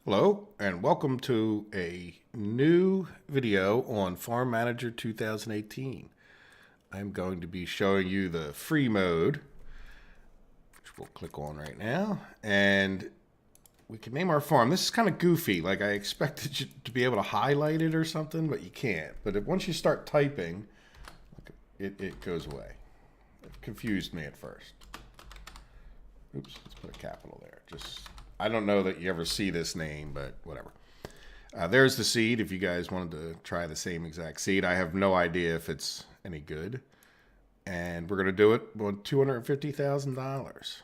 Hello and welcome to a new video on Farm Manager 2018. I'm going to be showing you the free mode, which we'll click on right now, and we can name our farm. This is kind of goofy, like I expected you to be able to highlight it or something, but you can't. But once you start typing, it goes away. It confused me at first. Oops, let's put a capital there. I don't know that you ever see this name, but whatever. There's the seed if you guys wanted to try the same exact seed. I have no idea if it's any good. And we're going to do it with $250,000. So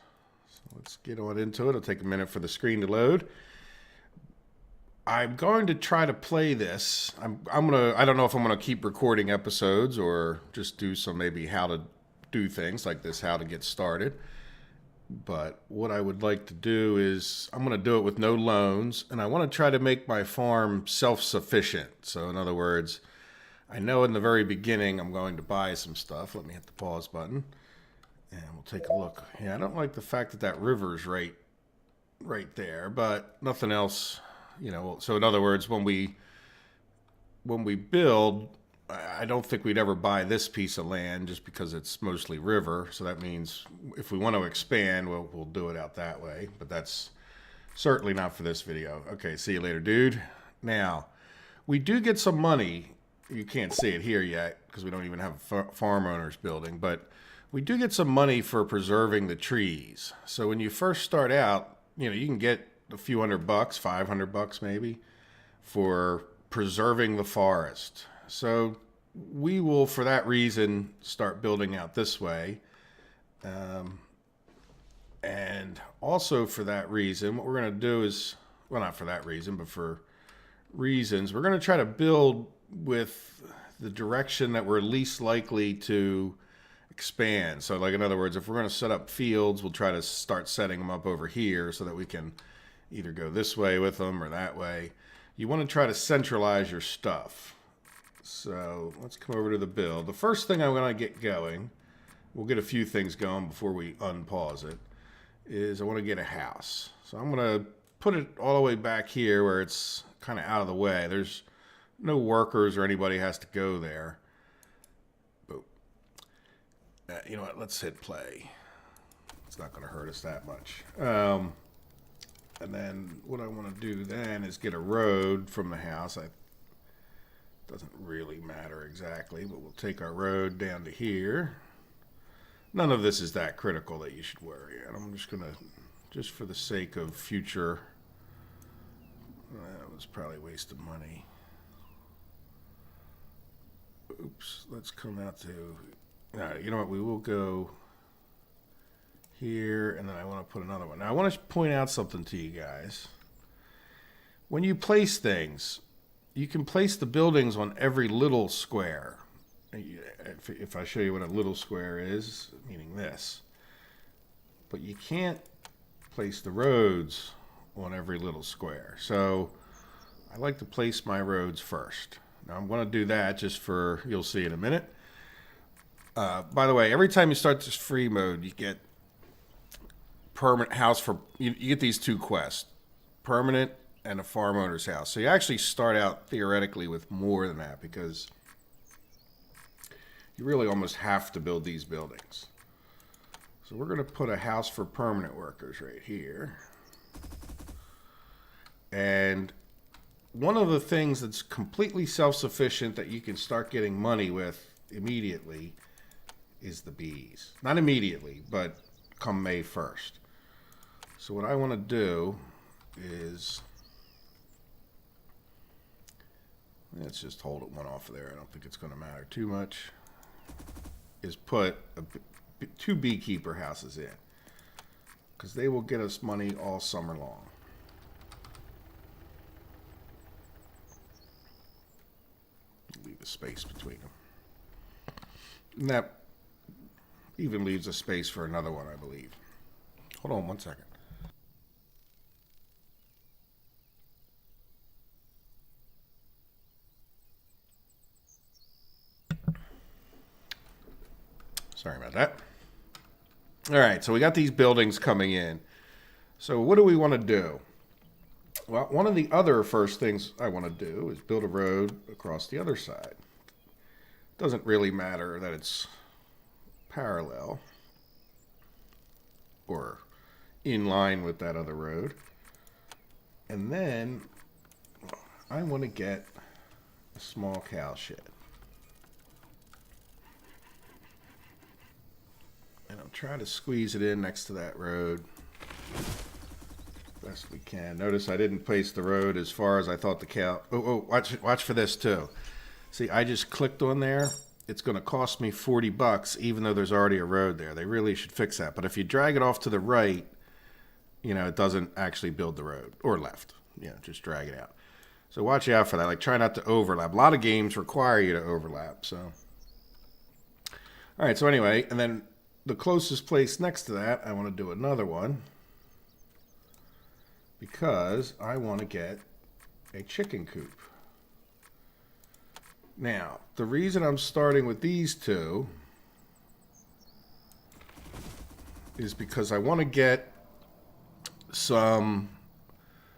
let's get on into it. It'll take a minute for the screen to load. I'm going to try to play this. I don't know if I'm going to keep recording episodes or just do some maybe how to do things like this, how to get started. But what I would like to do is I'm going to do it with no loans, and I want to try to make my farm self-sufficient. So in other words, I know in the very beginning I'm going to buy some stuff. Let me hit the pause button, and we'll take a look. Yeah, I don't like the fact that that river's right there, but nothing else, you know. So in other words, when we build, I don't think we'd ever buy this piece of land just because it's mostly river. So that means if we want to expand, we'll do it out that way. But that's certainly not for this video. Okay, see you later, dude. Now, we do get some money. You can't see it here yet because we don't even have a farm owners building. But we do get some money for preserving the trees. So when you first start out, you know, you can get a few $100, $500 maybe, for preserving the forest. So we will, for that reason, start building out this way. And also for that reason, what we're going to do is, well, not for that reason, but for reasons, we're going to try to build with the direction that we're least likely to expand. So like, in other words, if we're going to set up fields, we'll try to start setting them up over here so that we can either go this way with them or that way. You want to try to centralize your stuff. So let's come over to the build. The first thing I'm going to get going, we'll get a few things going before we unpause it, is I want to get a house. So I'm going to put it all the way back here where it's kind of out of the way. There's no workers or anybody has to go there. Boom. You know what? Let's hit play. It's not going to hurt us that much. And then what I want to do then is get a road from the house. Doesn't really matter exactly, but we'll take our road down to here. None of this is that critical that you should worry. And I'm just going to, just for the sake of future, that was probably a waste of money. Oops, let's come out to, all right, you know what, we will go here, and then I want to put another one. Now I want to point out something to you guys. When you place things, you can place the buildings on every little square. If I show you what a little square is, meaning this. But you can't place the roads on every little square. So I like to place my roads first. Now I'm going to do that just for, you'll see in a minute. By the way, every time you start this free mode, you get permanent house for, you get these two quests. Permanent and a farm owner's house. So you actually start out theoretically with more than that because you really almost have to build these buildings. So we're going to put a house for permanent workers right here. And one of the things that's completely self-sufficient that you can start getting money with immediately is the bees. Not immediately, but come May 1st. So what I want to do is, let's just hold it one off there. I don't think it's going to matter too much. Is put two beekeeper houses in because they will get us money all summer long. Leave a space between them. And that even leaves a space for another one, I believe. Hold on one second. Sorry about that. All right, so we got these buildings coming in. So what do we want to do? Well, one of the other first things I want to do is build a road across the other side. Doesn't really matter that it's parallel or in line with that other road. And then I want to get a small cow shed. And I'll try to squeeze it in next to that road best we can. Notice I didn't place the road as far as I thought the cow. Oh, watch for this too. See, I just clicked on there. It's going to cost me $40, even though there's already a road there. They really should fix that. But if you drag it off to the right, you know, it doesn't actually build the road, or left. You know, just drag it out. So watch out for that. Like, try not to overlap. A lot of games require you to overlap. So, all right. So anyway, and then the closest place next to that, I want to do another one because I want to get a chicken coop. Now, the reason I'm starting with these two is because I want to get some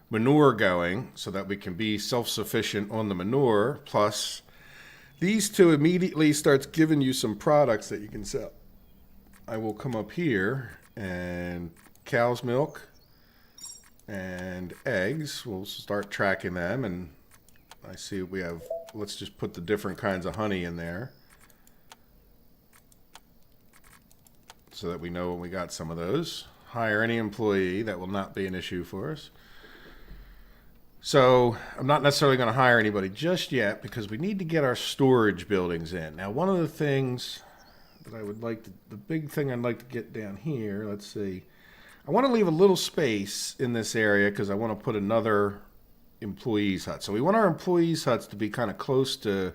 manure going so that we can be self-sufficient on the manure. Plus, these two immediately starts giving you some products that you can sell. I will come up here and cow's milk and eggs. We'll start tracking them, and I see we have, let's just put the different kinds of honey in there so that we know when we got some of those. Hire any employee, that will not be an issue for us. So I'm not necessarily going to hire anybody just yet because we need to get our storage buildings in. Now, one of the things that I would like to, the big thing I'd like to get down here, let's see. I want to leave a little space in this area because I want to put another employees' hut. So we want our employees' huts to be kind of close to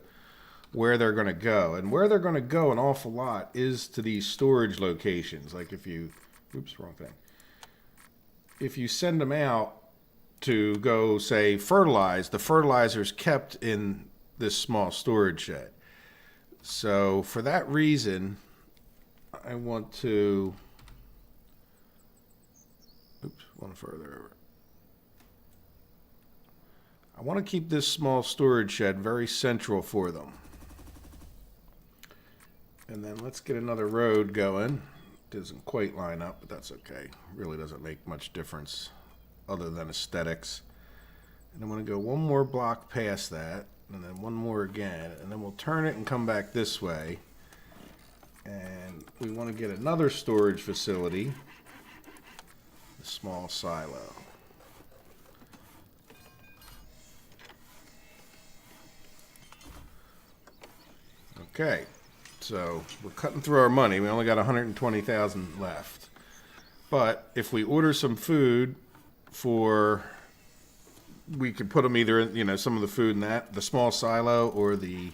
where they're going to go. And where they're going to go an awful lot is to these storage locations. Like if you, oops, wrong thing. If you send them out to go, say, fertilize, the fertilizer's kept in this small storage shed. So for that reason, I want to, oops, one further over. I want to keep this small storage shed very central for them. And then let's get another road going. Doesn't quite line up, but that's okay. Really doesn't make much difference other than aesthetics. And I'm going to go one more block past that, and then one more again, and then we'll turn it and come back this way. And we want to get another storage facility, a small silo. Okay, so we're cutting through our money. We only got 120,000 left. But if we order some food for, we could put them either in, you know, some of the food in that, the small silo or the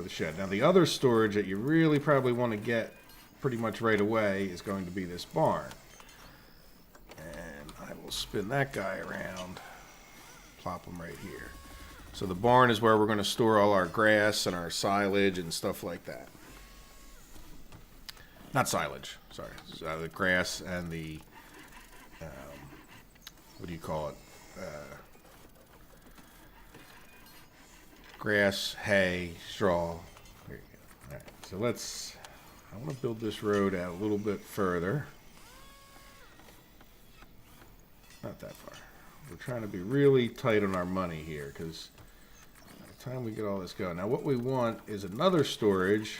shed. Now the other storage that you really probably want to get pretty much right away is going to be this barn. And I will spin that guy around, plop him right here. So the barn is where we're going to store all our grass and our silage and stuff like that. Not silage, sorry. The grass and the, what do you call it? Grass, hay, straw. There you go. All right, so let's, I want to build this road out a little bit further. Not that far. We're trying to be really tight on our money here because time we get all this going. Now what we want is another storage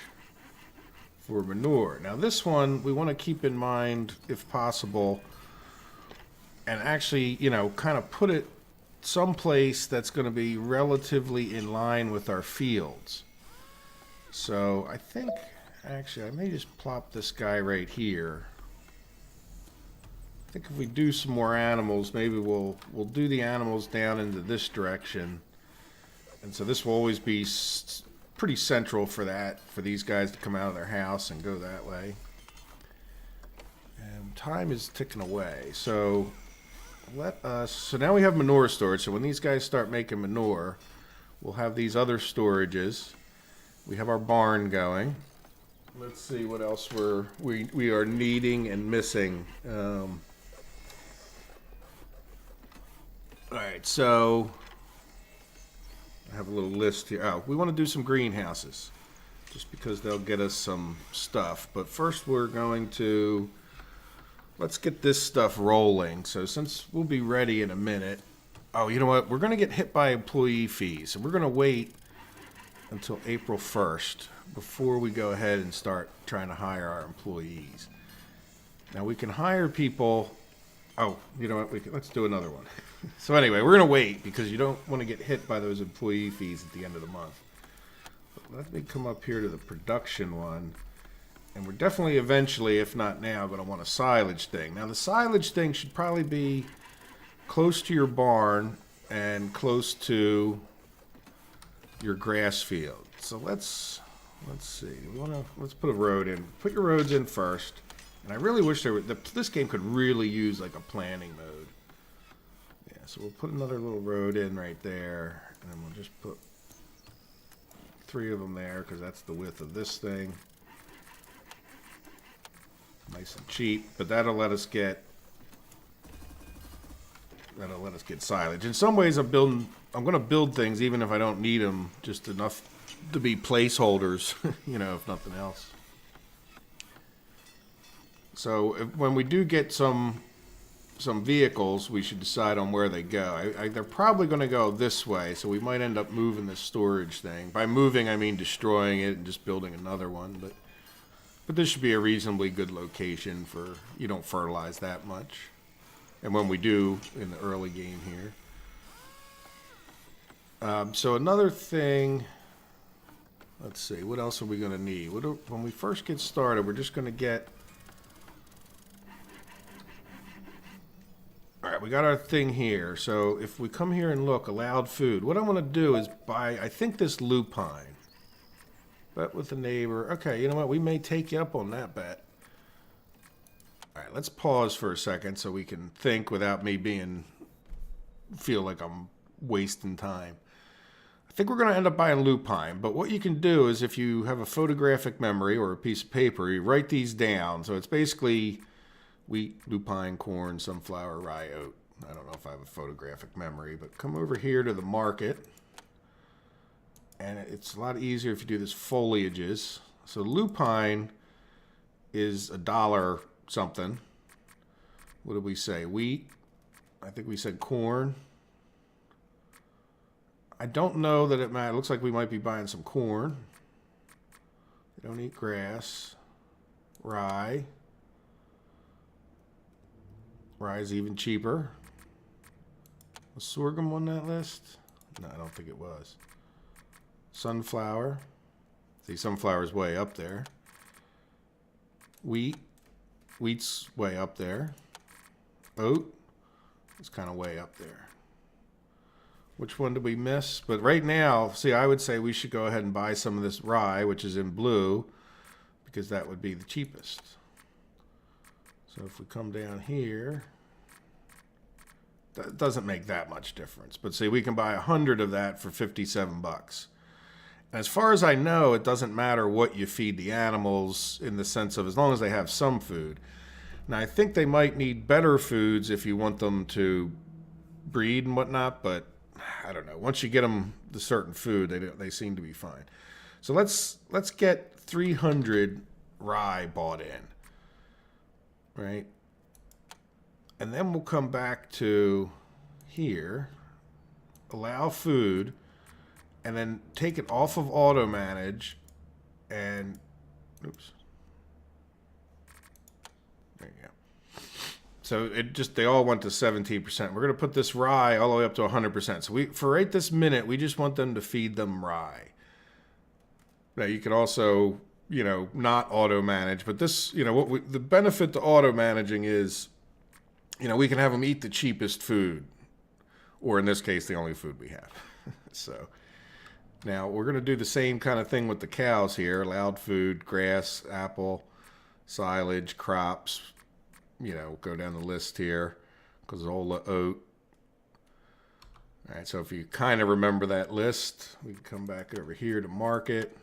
for manure. Now this one we want to keep in mind if possible and actually, you know, kind of put it someplace that's going to be relatively in line with our fields. So I think actually I may just plop this guy right here. I think if we do some more animals, maybe we'll do the animals down into this direction. And so this will always be pretty central for that, for these guys to come out of their house and go that way. And time is ticking away. So so now we have manure storage. So when these guys start making manure, we'll have these other storages. We have our barn going. Let's see what else we are needing and missing. right, so I have a little list here. Oh, we want to do some greenhouses, just because they'll get us some stuff. But first we're going to, let's get this stuff rolling. So since we'll be ready in a minute, oh, you know what? We're going to get hit by employee fees. And we're going to wait until April 1st before we go ahead and start trying to hire our employees. Now we can hire people. Oh, you know what? Let's do another one. So anyway, we're going to wait because you don't want to get hit by those employee fees at the end of the month. But let me come up here to the production one. And we're definitely eventually, if not now, going to want a silage thing. Now the silage thing should probably be close to your barn and close to your grass field. So let's see. Let's put a road in. Put your roads in first. And I really wish this game could really use like a planning mode. Yeah, so we'll put another little road in right there, and then we'll just put 3 of them there because that's the width of this thing. Nice and cheap, but that'll let us get silage. In some ways, I'm going to build things even if I don't need them, just enough to be placeholders, you know, if nothing else. So when we do get some vehicles, we should decide on where they go. They're probably going to go this way, so we might end up moving this storage thing. By moving, I mean destroying it and just building another one. But this should be a reasonably good location for, you don't fertilize that much. And when we do in the early game here. So another thing, let's see, what else are we going to need? When we first get started, we're just going to get... All right, we got our thing here. So if we come here and look, allowed food, what I want to do is buy, I think, this lupine. Bet with the neighbor. Okay, you know what? We may take you up on that bet. All right, let's pause for a second so we can think without me feel like I'm wasting time. I think we're going to end up buying lupine, but what you can do is if you have a photographic memory or a piece of paper, you write these down. So it's basically wheat, lupine, corn, sunflower, rye, oat. I don't know if I have a photographic memory, but come over here to the market. And it's a lot easier if you do this foliages. So lupine is $1 something. What did we say? Wheat. I think we said corn. I don't know that it matters. It looks like we might be buying some corn. They don't eat grass. Rye. Rye is even cheaper. Was sorghum on that list? No, I don't think it was. Sunflower. See, sunflower's way up there. Wheat. Wheat's way up there. Oat is kind of way up there. Which one did we miss? But right now, see, I would say we should go ahead and buy some of this rye, which is in blue, because that would be the cheapest. So if we come down here, that doesn't make that much difference. But see, we can buy 100 of that for 57 bucks. As far as I know, it doesn't matter what you feed the animals in the sense of as long as they have some food. Now, I think they might need better foods if you want them to breed and whatnot, but I don't know. Once you get them the certain food, they seem to be fine. So let's get 300 rye bought in, right? And then we'll come back to here, allow food, and then take it off of auto manage and oops. There you go. So they all went to 17%. We're going to put this rye all the way up to 100%. So for right this minute, we just want them to feed them rye. Now you could also, not auto manage, but this, the benefit to auto managing is, we can have them eat the cheapest food, or in this case, the only food we have. So now we're going to do the same kind of thing with the cows here. Allowed food, grass, apple, silage, crops, go down the list here. Cazola, oat. All right, so if you kind of remember that list, we can come back over here to market.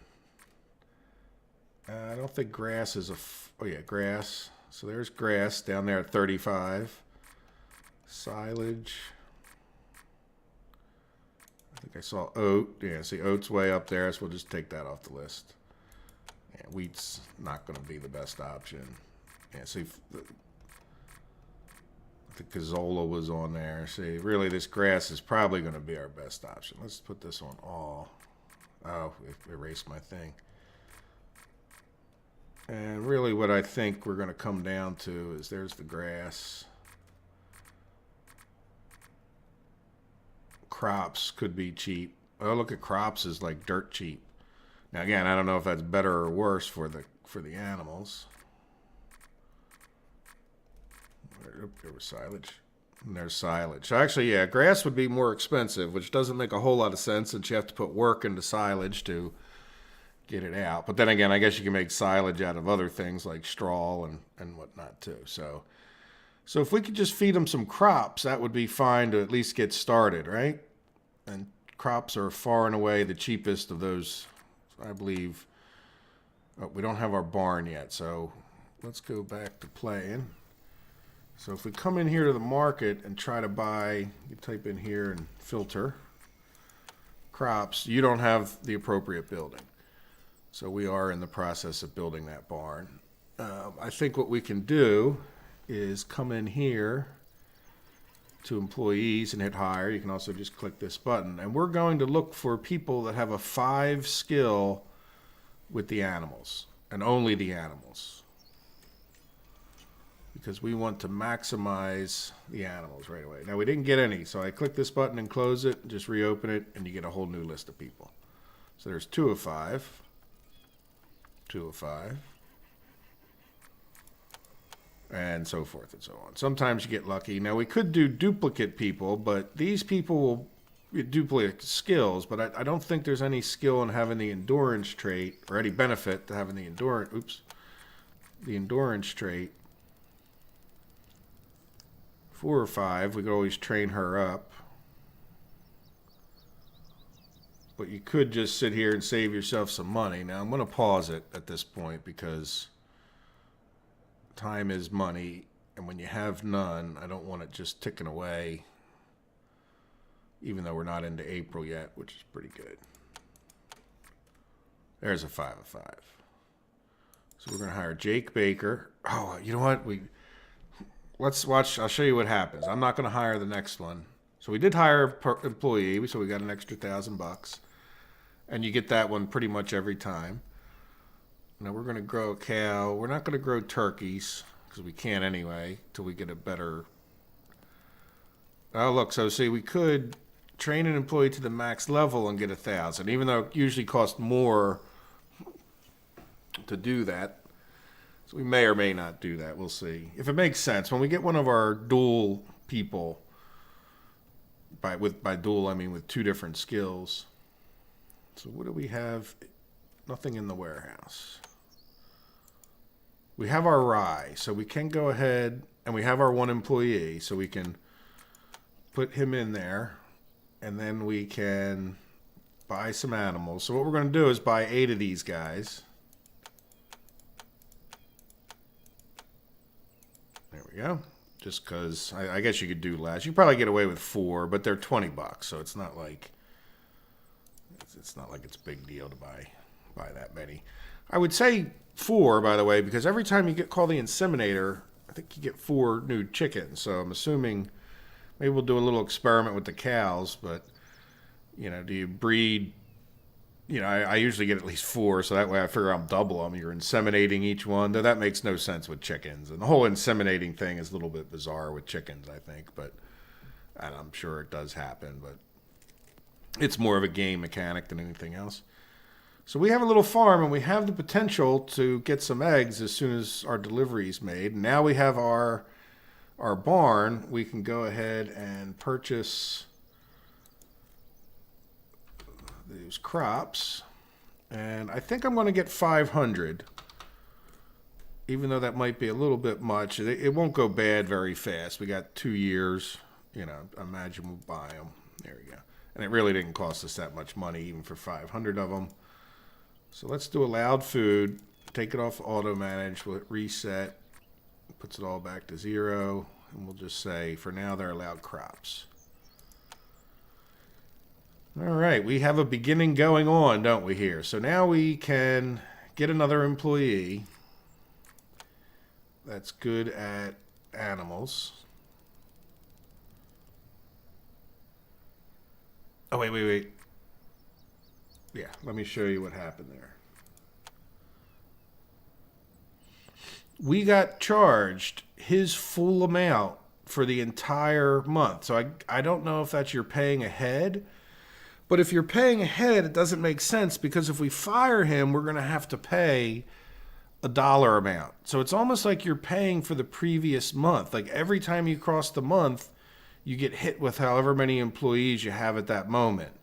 I don't think grass is grass. So there's grass down there at 35. Silage. I think I saw oat. Yeah, see oat's way up there, so we'll just take that off the list. Yeah, wheat's not going to be the best option. Yeah, see, the Cazzola was on there. See, really, this grass is probably going to be our best option. Let's put this on all. Oh, it erased my thing. And really what I think we're going to come down to is there's the grass. Crops could be cheap. Oh, look at crops is like dirt cheap. Now again, I don't know if that's better or worse for the animals. There was silage. And there's silage. So actually, yeah, grass would be more expensive, which doesn't make a whole lot of sense since you have to put work into silage to get it out. But then again, I guess you can make silage out of other things like straw and whatnot too. So if we could just feed them some crops, that would be fine to at least get started, right? And crops are far and away the cheapest of those, I believe. Oh, we don't have our barn yet, so let's go back to playing. So if we come in here to the market and try to buy, you type in here and filter crops, you don't have the appropriate building. So we are in the process of building that barn. I think what we can do is come in here to employees and hit hire. You can also just click this button. And we're going to look for people that have a 5 skill with the animals and only the animals. Because we want to maximize the animals right away. Now we didn't get any, so I click this button and close it, just reopen it, and you get a whole new list of people. So there's 2 of 5. 2 of 5. And so forth and so on. Sometimes you get lucky. Now we could do duplicate people, but these people will duplicate skills, but I don't think there's any skill in having the endurance trait or any benefit to having the endurance trait. 4 or 5, we could always train her up. But you could just sit here and save yourself some money. Now I'm going to pause it at this point because time is money, and when you have none, I don't want it just ticking away, even though we're not into April yet, which is pretty good. There's a 5 of 5. So we're going to hire Jake Baker. Oh, you know what? Let's watch. I'll show you what happens. I'm not going to hire the next one. So we did hire per employee, so we got an extra $1,000. And you get that one pretty much every time. Now we're going to grow a cow. We're not going to grow turkeys because we can't anyway till we get a better. Oh, look. So see, we could train an employee to the max level and get 1,000, even though it usually costs more to do that. So we may or may not do that. We'll see. If it makes sense. When we get one of our dual people, by dual I mean with 2 different skills. So what do we have? Nothing in the warehouse. We have our rye, so we can go ahead, and we have our 1 employee, so we can put him in there, and then we can buy some animals. So what we're going to do is buy 8 of these guys. There we go. Just because I guess you could do less. You probably get away with 4, but they're $20, so it's not like it's a big deal to buy that many. I would say 4, by the way, because every time you call the inseminator, I think you get 4 new chickens. So I'm assuming maybe we'll do a little experiment with the cows, but do you breed? I usually get at least 4, so that way I figure I'll double them. You're inseminating each one. Though that makes no sense with chickens. And the whole inseminating thing is a little bit bizarre with chickens, I think. But and I'm sure it does happen, but it's more of a game mechanic than anything else. So we have a little farm, and we have the potential to get some eggs as soon as our delivery is made. And now we have our barn. We can go ahead and purchase these crops, and I think I'm going to get 500, even though that might be a little bit much. It won't go bad very fast. We got 2 years, I imagine we'll buy them. There we go. And it really didn't cost us that much money, even for 500 of them. So let's do allowed food, take it off auto manage, we'll hit reset, puts it all back to 0, and we'll just say for now they're allowed crops. All right, we have a beginning going on, don't we, here? So now we can get another employee that's good at animals. Oh, wait. Yeah, let me show you what happened there. We got charged his full amount for the entire month. So I don't know if that's you're paying ahead. But if you're paying ahead, it doesn't make sense because if we fire him, we're going to have to pay a dollar amount. So it's almost like you're paying for the previous month. Like every time you cross the month, you get hit with however many employees you have at that moment.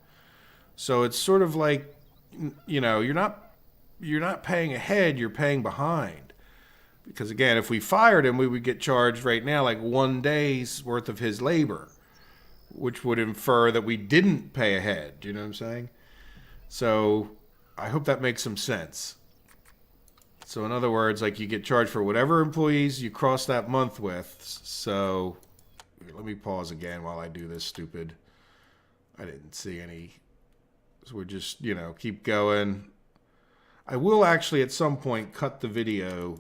So it's sort of like, you know, you're not paying ahead, you're paying behind. Because again, if we fired him, we would get charged right now like 1 day's worth of his labor, which would infer that we didn't pay ahead. Do you know what I'm saying? So I hope that makes some sense. So in other words, like you get charged for whatever employees you cross that month with. So let me pause again while I do this stupid. I didn't see any. So we're just, you know, keep going. I will actually at some point cut the video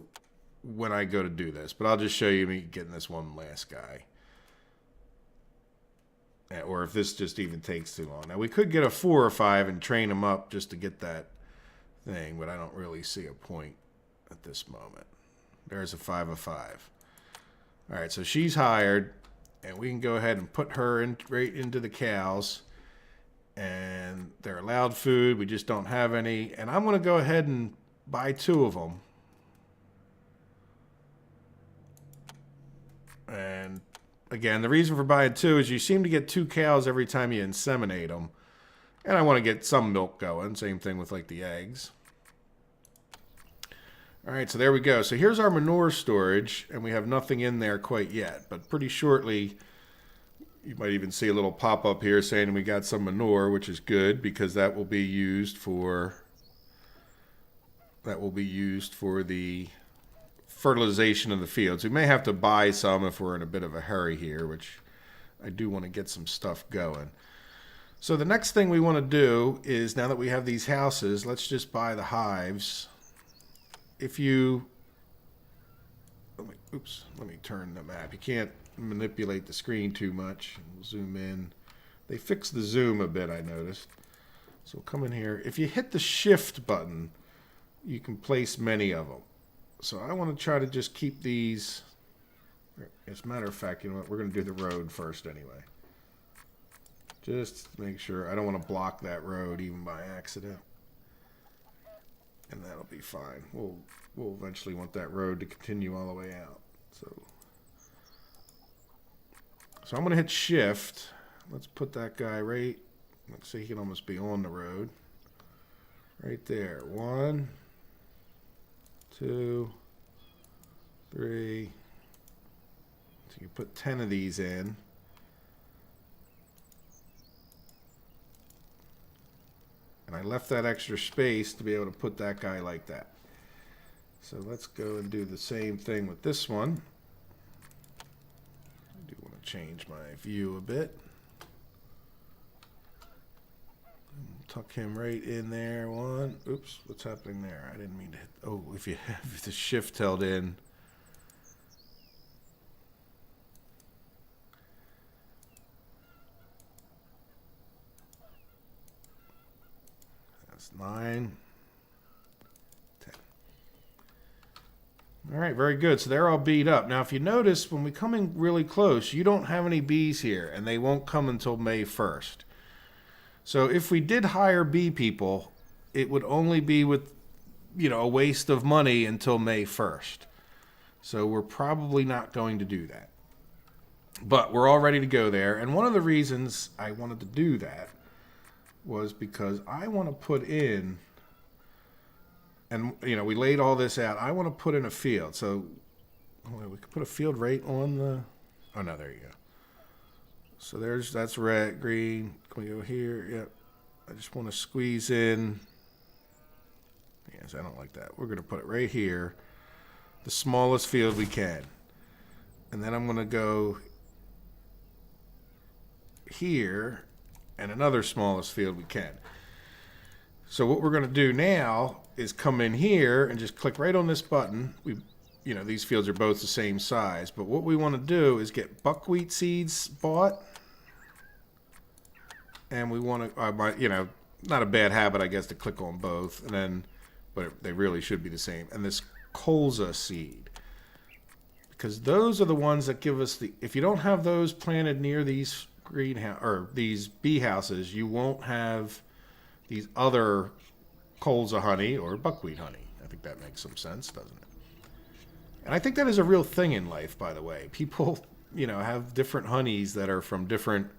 when I go to do this, but I'll just show you me getting this one last guy. Or if this just even takes too long. Now, we could get a 4 or 5 and train them up just to get that thing, but I don't really see a point at this moment. There's a 5 of 5. All right, so she's hired, and we can go ahead and put her in, right into the cows. And they're allowed food. We just don't have any. And I'm going to go ahead and buy 2 of them. And again, the reason for buying 2 is you seem to get 2 cows every time you inseminate them. And I want to get some milk going. Same thing with like the eggs. All right, so there we go. So here's our manure storage, and we have nothing in there quite yet. But pretty shortly, you might even see a little pop-up here saying we got some manure, which is good because that will be used for the fertilization of the fields. We may have to buy some if we're in a bit of a hurry here, which I do want to get some stuff going. So the next thing we want to do is, now that we have these houses, let's just buy the hives. If you, let me turn the map. You can't manipulate the screen too much. We'll zoom in. They fixed the zoom a bit, I noticed. So come in here. If you hit the shift button, you can place many of them. So I want to try to just keep these. As a matter of fact, you know what? We're going to do the road first anyway. Just to make sure. I don't want to block that road even by accident. And that'll be fine. We'll eventually want that road to continue all the way out. So I'm going to hit shift. Let's put that guy right. Let's see, he can almost be on the road. Right there. 1, 2, 3. So you put 10 of these in. And I left that extra space to be able to put that guy like that. So let's go and do the same thing with this one. I do want to change my view a bit. Tuck him right in there. 1. Oops, what's happening there? I didn't mean to hit. Oh, if you have the shift held in. That's 9. 10. All right, very good. So they're all beat up. Now, if you notice, when we come in really close, you don't have any bees here, and they won't come until May 1st. So if we did hire bee people, it would only be with, you know, a waste of money until May 1st. So we're probably not going to do that. But we're all ready to go there. And one of the reasons I wanted to do that was because I want to put in, and, you know, we laid all this out. I want to put in a field. So we could put a field right on the, oh, no, there you go. So that's red, green. Can we go here? Yep. I just want to squeeze in. Yes, I don't like that. We're going to put it right here. The smallest field we can. And then I'm going to go here and another smallest field we can. So what we're going to do now is come in here and just click right on this button. These fields are both the same size, but what we want to do is get buckwheat seeds bought, and we want to, not a bad habit, I guess, to click on both, but they really should be the same. And this colza seed, because those are the ones that give us if you don't have those planted near these greenhouse or these bee houses, you won't have these other colza honey or buckwheat honey. I think that makes some sense, doesn't it? And I think that is a real thing in life, by the way. People, have different honeys that are from different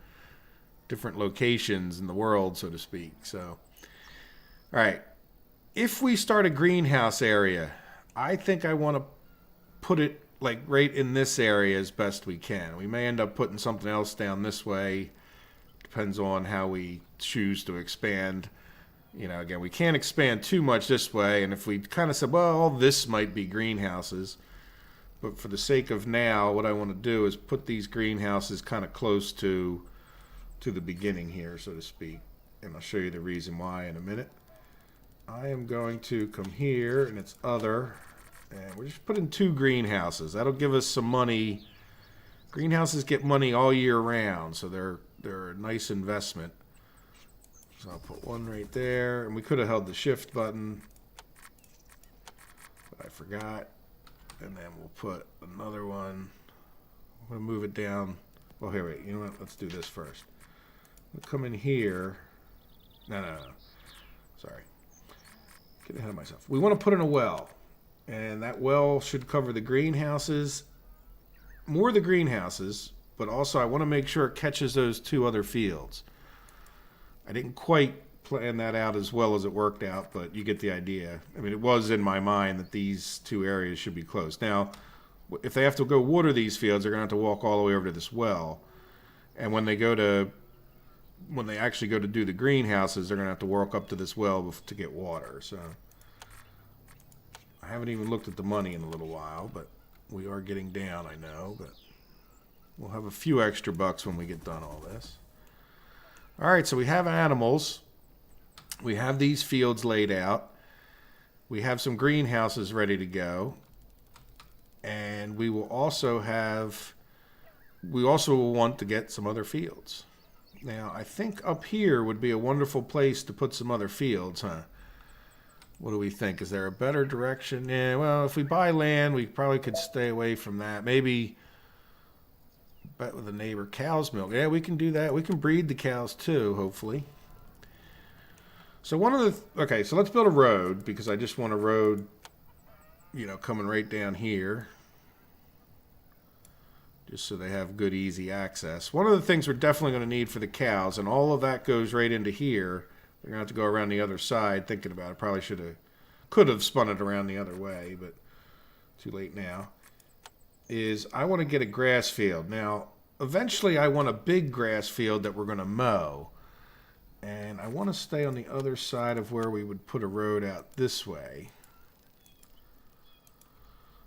locations in the world, so to speak. So, all right. If we start a greenhouse area, I think I want to put it like right in this area as best we can. We may end up putting something else down this way. Depends on how we choose to expand. Again, we can't expand too much this way. And if we kind of said, well, this might be greenhouses. But for the sake of now, what I want to do is put these greenhouses kind of close to the beginning here, so to speak. And I'll show you the reason why in a minute. I am going to come here, and it's other. And we're just putting 2 greenhouses. That'll give us some money. Greenhouses get money all year round, so they're a nice investment. So I'll put one right there. And we could have held the shift button, but I forgot. And then we'll put another one. I'm going to move it down. Well, here, wait. You know what? Let's do this first. We'll come in here. No. Sorry. Getting ahead of myself. We want to put in a well. And that well should cover the greenhouses. More the greenhouses, but also I want to make sure it catches those 2 other fields. I didn't quite plan that out as well as it worked out, but you get the idea. I mean, it was in my mind that these 2 areas should be close. Now, if they have to go water these fields, they're going to have to walk all the way over to this well. And when they actually go to do the greenhouses, they're going to have to walk up to this well to get water. So I haven't even looked at the money in a little while, but we are getting down, I know. But we'll have a few extra bucks when we get done all this. All right, so we have animals. We have these fields laid out. We have some greenhouses ready to go. And we will also want to get some other fields. Now, I think up here would be a wonderful place to put some other fields, huh? What do we think? Is there a better direction? Yeah, well, if we buy land, we probably could stay away from that. Maybe bet with a neighbor, cow's milk. Yeah, we can do that. We can breed the cows too, hopefully. So so let's build a road, because I just want a road, coming right down here. Just so they have good, easy access. One of the things we're definitely going to need for the cows, and all of that goes right into here. We're going to have to go around the other side, thinking about it. Probably could have spun it around the other way, but too late now. Is I want to get a grass field. Now, eventually I want a big grass field that we're going to mow. And I want to stay on the other side of where we would put a road out this way.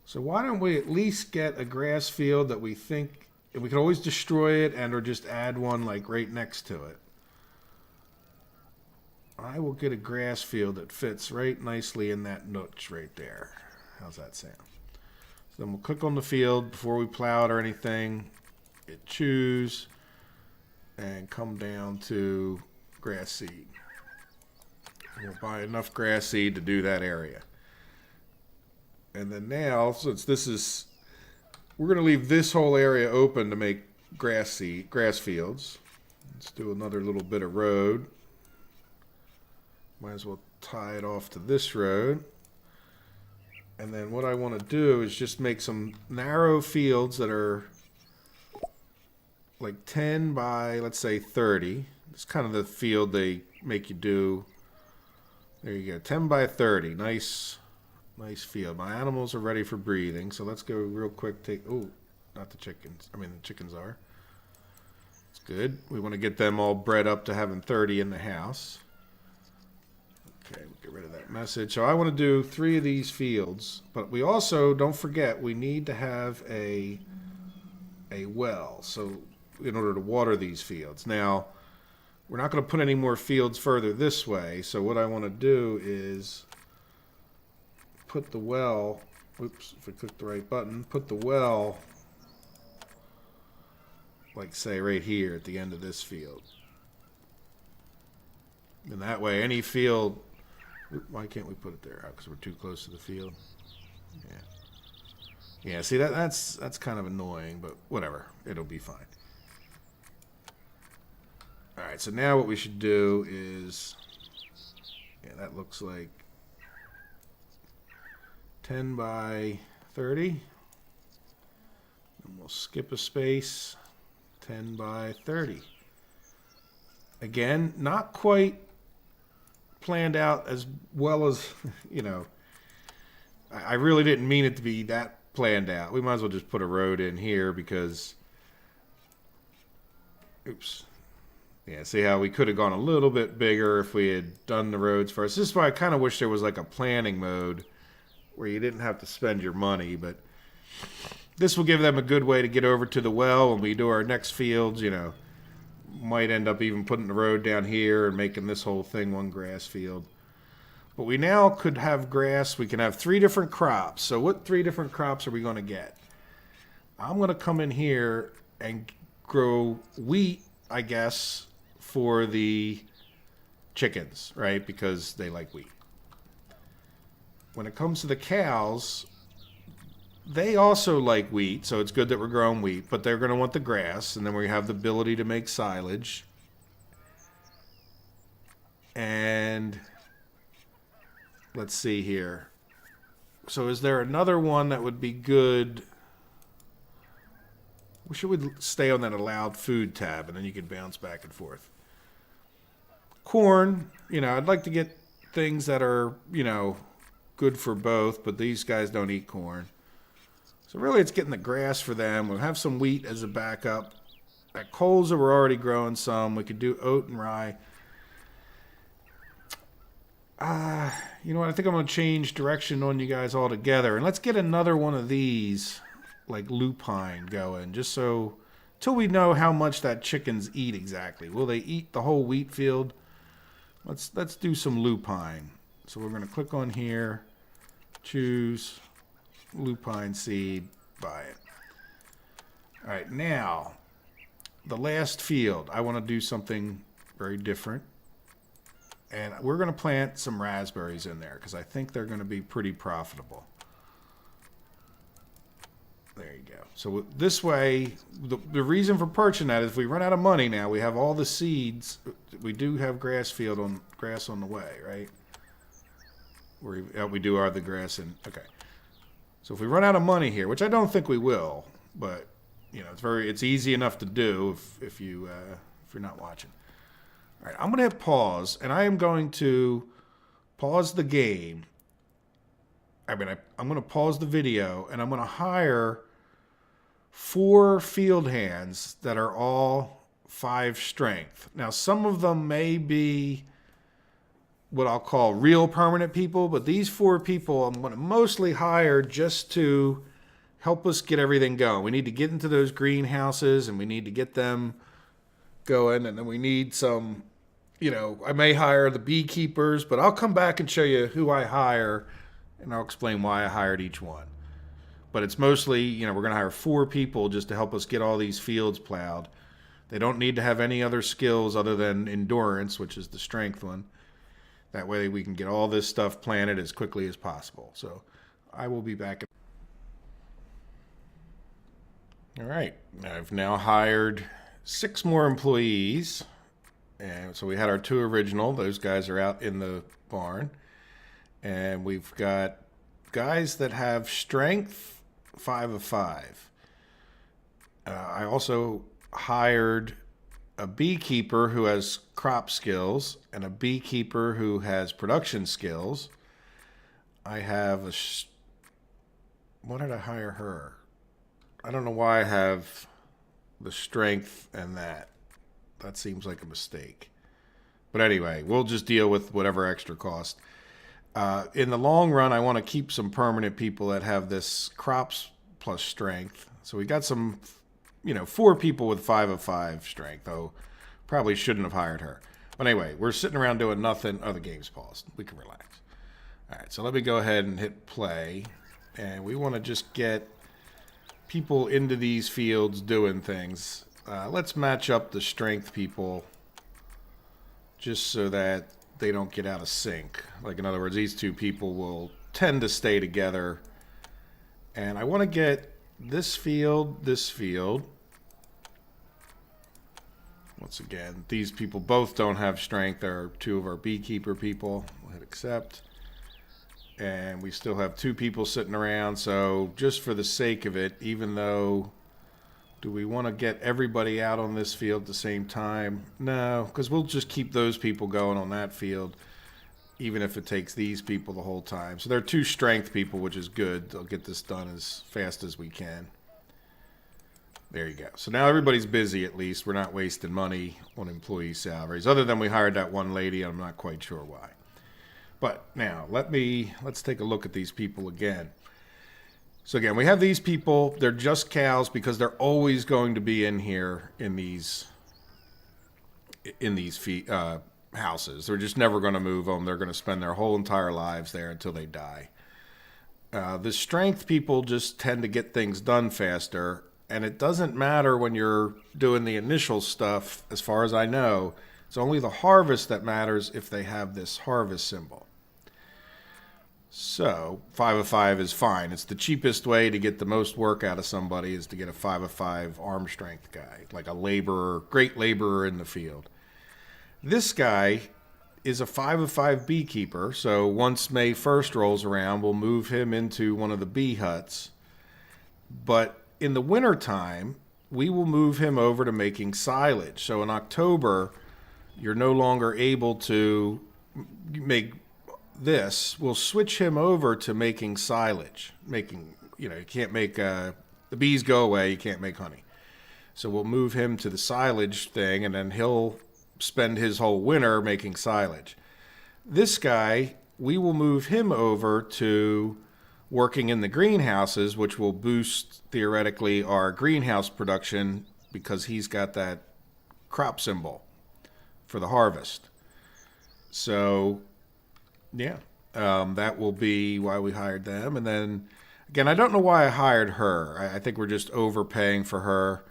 So why don't we at least get a grass field that we think, and we can always destroy it or just add one like right next to it. I will get a grass field that fits right nicely in that niche right there. How's that sound? So then we'll click on the field before we plow it or anything. Hit choose and come down to grass seed. We'll buy enough grass seed to do that area. And then now, since we're going to leave this whole area open to make grass fields. Let's do another little bit of road. Might as well tie it off to this road. And then what I want to do is just make some narrow fields that are like 10 by, let's say, 30. It's kind of the field they make you do. There you go, 10 by 30. Nice field. My animals are ready for breathing, so let's go real quick. Not the chickens. I mean, the chickens are. It's good. We want to get them all bred up to having 30 in the house. Okay, we'll get rid of that message. So I want to do 3 of these fields, but we also, don't forget, we need to have a well, so in order to water these fields. Now, we're not going to put any more fields further this way. So what I want to do is put the well, oops, if I click the right button, put the well, like say right here at the end of this field. And that way any field, why can't we put it there? Because we're too close to the field. Yeah. Yeah, see, that's kind of annoying, but whatever. It'll be fine. All right, so now what we should do is, yeah, that looks like 10 by 30. And we'll skip a space, 10 by 30. Again, not quite planned out as well as, you know, I really didn't mean it to be that planned out. We might as well just put a road in here because, oops. Yeah, see how we could have gone a little bit bigger if we had done the roads first. This is why I kind of wish there was like a planning mode where you didn't have to spend your money, but this will give them a good way to get over to the well when we do our next fields, you know. Might end up even putting the road down here and making this whole thing one grass field. But we now could have grass. We can have 3 different crops. So what 3 different crops are we going to get? I'm going to come in here and grow wheat, I guess, for the chickens, right? Because they like wheat. When it comes to the cows, they also like wheat, so it's good that we're growing wheat, but they're going to want the grass, and then we have the ability to make silage. And let's see here. So is there another one that would be good? We should stay on that allowed food tab, and then you can bounce back and forth. Corn, you know, I'd like to get things that are, you know, good for both, but these guys don't eat corn. So really it's getting the grass for them. We'll have some wheat as a backup. At colza, we're already growing some. We could do oat and rye. You know what? I think I'm going to change direction on you guys altogether. And let's get another one of these, like lupine, going. Just so, till we know how much that chickens eat exactly. Will they eat the whole wheat field? Let's do some lupine. So we're going to click on here, choose lupine seed, buy it. All right, now, the last field. I want to do something very different. And we're going to plant some raspberries in there because I think they're going to be pretty profitable. There you go. So this way, the reason for purchasing that is if we run out of money now, we have all the seeds. We do have grass on the way, right? We do are the grass in. Okay. So if we run out of money here, which I don't think we will, but you know, it's easy enough to do if you're not watching. All right, I'm going to hit pause, and I am going to pause the game. I'm going to pause the video, and I'm going to hire 4 field hands that are all 5 strength. Now, some of them may be what I'll call real permanent people, but these 4 people I'm going to mostly hire just to help us get everything going. We need to get into those greenhouses, and we need to get them going, and then we need some, you know, I may hire the beekeepers, but I'll come back and show you who I hire, and I'll explain why I hired each one. But it's mostly, you know, we're going to hire 4 people just to help us get all these fields plowed. They don't need to have any other skills other than endurance, which is the strength one. That way we can get all this stuff planted as quickly as possible. So I will be back. All right, I've now hired 6 more employees. And so we had our 2 original. Those guys are out in the barn. And we've got guys that have strength 5 of 5. I also hired a beekeeper who has crop skills and a beekeeper who has production skills. I have what did I hire her? I don't know why I have the strength and that. That seems like a mistake. But anyway, we'll just deal with whatever extra cost. In the long run, I want to keep some permanent people that have this crops plus strength. So we got some, 4 people with 5 of 5 strength. Oh, Probably shouldn't have hired her. But anyway, we're sitting around doing nothing. Oh, the game's paused. We can relax. All right, so let me go ahead and hit play. And we want to just get people into these fields doing things. Let's match up the strength people just so that they don't get out of sync. Like, in other words, these two people will tend to stay together. And I want to get this field. Once again, these people both don't have strength. They're two of our beekeeper people. We'll hit accept. And we still have two people sitting around. So just for the sake of it, even though, do we want to get everybody out on this field at the same time? No, because we'll just keep those people going on that field, even if it takes these people the whole time. So they're two strength people, which is good. They'll get this done as fast as we can. There you go. So now everybody's busy at least. We're not wasting money on employee salaries, other than we hired that one lady, and I'm not quite sure why. But now, let's take a look at these people again. So again, we have these people. They're just cows because they're always going to be in here in these houses. They're just never going to move them. They're going to spend their whole entire lives there until they die. The strength people just tend to get things done faster. And it doesn't matter when you're doing the initial stuff, as far as I know. It's only the harvest that matters if they have this harvest symbol. So 5 of 5 is fine. It's the cheapest way to get the most work out of somebody is to get a 5 of 5 arm strength guy, like a laborer, great laborer in the field. This guy is a 5 of 5 beekeeper. So once May 1st rolls around, we'll move him into one of the bee huts. But in the wintertime, we will move him over to making silage. So in October, you're no longer able to make this. We'll switch him over to making silage. You can't make, the bees go away, you can't make honey. So we'll move him to the silage thing, and then he'll spend his whole winter making silage. This guy, we will move him over to working in the greenhouses, which will boost, theoretically, our greenhouse production because he's got that crop symbol for the harvest. So, yeah, that will be why we hired them. And then, again, I don't know why I hired her. I think we're just overpaying for her.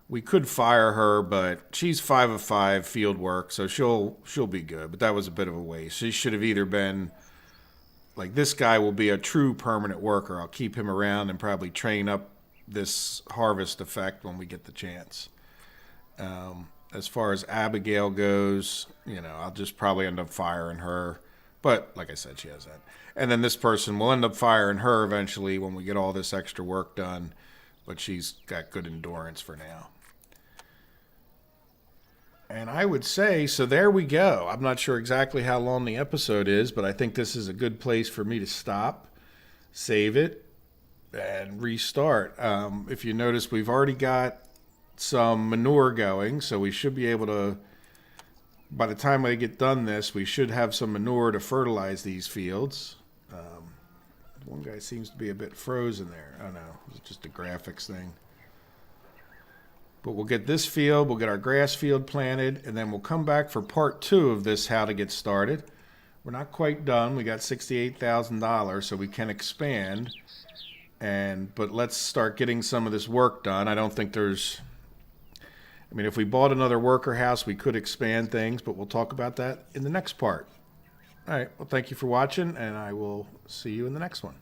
We could fire her, but she's 5 of 5 field work, so she'll be good. But that was a bit of a waste. She should have either been... Like, this guy will be a true permanent worker. I'll keep him around and probably train up this harvest effect when we get the chance. As far as Abigail goes, I'll just probably end up firing her. But, like I said, she has that. And then this person will end up firing her eventually when we get all this extra work done. But she's got good endurance for now. And I would say, so there we go. I'm not sure exactly how long the episode is, but I think this is a good place for me to stop, save it, and restart. If you notice, we've already got some manure going, so we should be able to, by the time I get done this, we should have some manure to fertilize these fields. One guy seems to be a bit frozen there. Oh, no, it's just a graphics thing. But we'll get this field, we'll get our grass field planted, and then we'll come back for part 2 of this, how to get started. We're not quite done. We got $68,000, so we can expand. But let's start getting some of this work done. I don't think there's... if we bought another worker house, we could expand things, but we'll talk about that in the next part. All right, well, thank you for watching, and I will see you in the next one.